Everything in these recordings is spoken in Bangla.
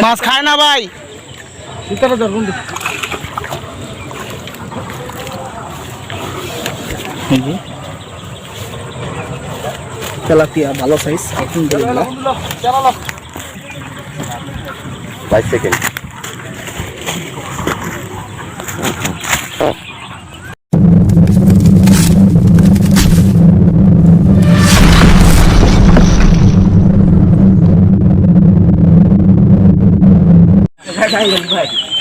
মাছ খায় না ভাই, তেলাপিয়া ভালো সাইজ। আলহামদুলিল্লাহ 5 সেকেন্ড।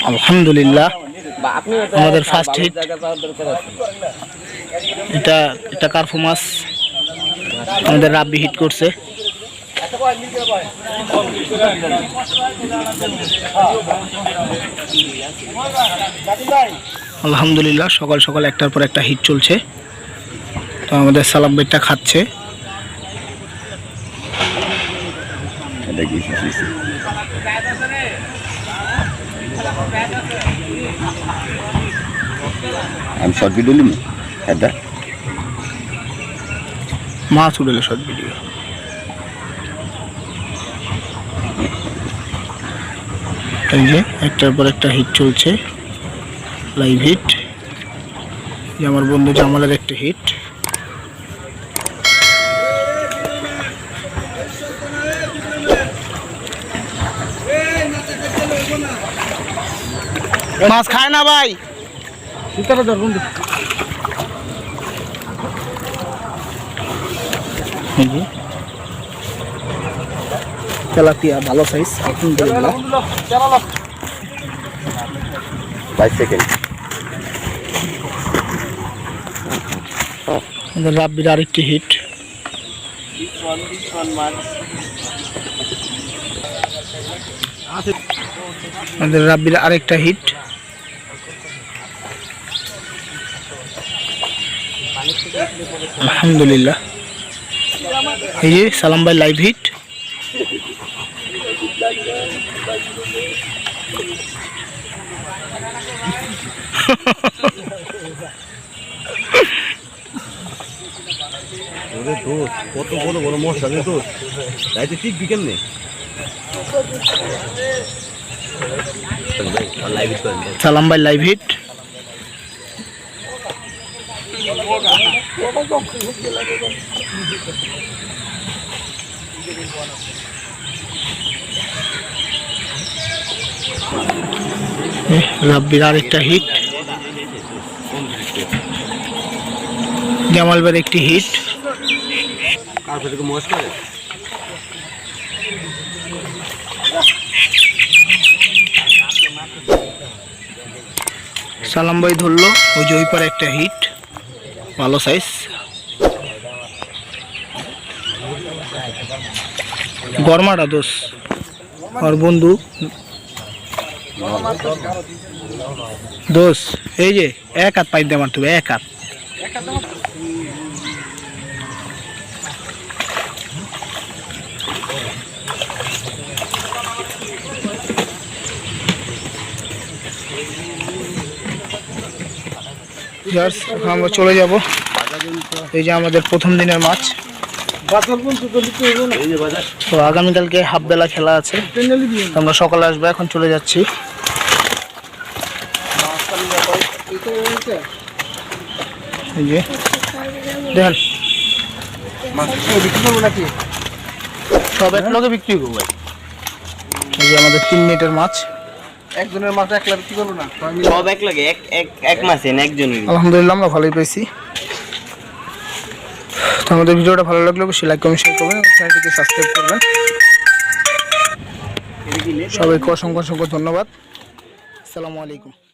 আলহামদুলিল্লাহ আমাদের ফার্স্ট হিট। এটা কার্ফু মাছ আমাদের রাব্বি হিট করছে। আলহামদুলিল্লাহ সকাল সকাল একটার পর একটা হিট চলছে। তো আমাদের সালাম ভাইটা খাচ্ছে। আমি শর্ট ভিডিও নিব, এটা মাছ উঠেলো শর্ট ভিডিও। এই যে একটার পর একটা হিট চলছে, লাইভ হিট। যে আমার বন্ধু জামালের একটা হিট। মাছ খায় না ভাই, তেলাপিয়া ভালো সাইজ। আলহামদুলিল্লাহ 5 সেকেন্ড। আমাদের রাব্বির আরেকটি হিট। আমাদের রাব্বির আরেকটা হিট। আলহামদুলিল্লাহ এই যে সালাম ভাই লাইভ হিট। কত বড় বড় মশলা রে দোস্ত, তাইতে ঠিক বিকেল নেই। সালাম ভাই লাইভ হিট। রাব্বির আরেকটা হিট। জামাল ভাইয়ের একটি হিট। সালাম ভাই ধরলো, ওই যে ওই পারে একটা হিট ভালো সাইজ। গরমাটা দোষ আর বন্ধু দোষ। এই যে এক হাত পাইপ দিয়ে মারতে হবে, এক হাত। আমরা চলে যাব। এই যে আমাদের প্রথম দিনের মাছ। তো আগামীকালকে হাফ বেলা খেলা আছে, আমরা সকালে আসবো। এখন চলে যাচ্ছি। এই যে দেখেন সব এক লগে বিক্রি করবো ভাই। এই যে আমাদের 3 নেটের মাছ। একজনের মাছ একলা বিক্রি করবো না, সব এক লাগে। এক মাছে একজনের। আলহামদুলিল্লাহ আমরা ভালোই পেয়েছি। তো আমাদের ভিডিওটা ভালো লাগলে অবশ্যই লাইক কমেন্ট শেয়ার করবেন, চ্যানেলটিকে সাবস্ক্রাইব করবেন। সবাইকে অসংখ্য ধন্যবাদ। আসসালামু আলাইকুম।